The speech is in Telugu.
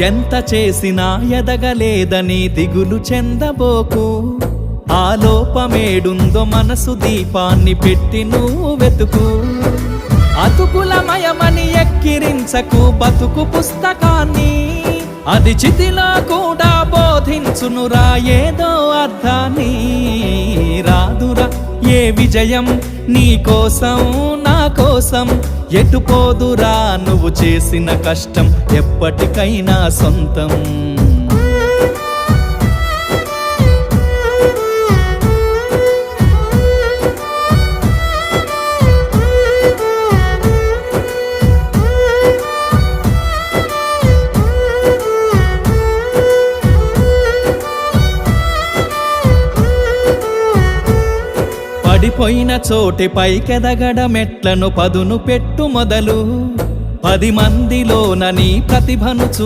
ఎంత చేసినా ఎదగలేదని దిగులు చెందబోకు. ఆ లోపమేడుందో మనసు దీపాన్ని పెట్టి నువ్వు వెతుకు. అతుకులమయమని ఎక్కిరించకు బతుకు పుస్తకాన్ని, అది చితిలో కూడా బోధించునురా ఏదో అర్థాన్ని. రాదురా ఏ విజయం నీ కోసం నా కోసం, ఎటుపోదురా నువ్వు చేసిన కష్టం ఎప్పటికైనా సొంతం. పడిపోయిన చోటి పైకెదగడ మెట్లను పదును పెట్టు మొదలు. 10 మందిలోన నీ ప్రతిభను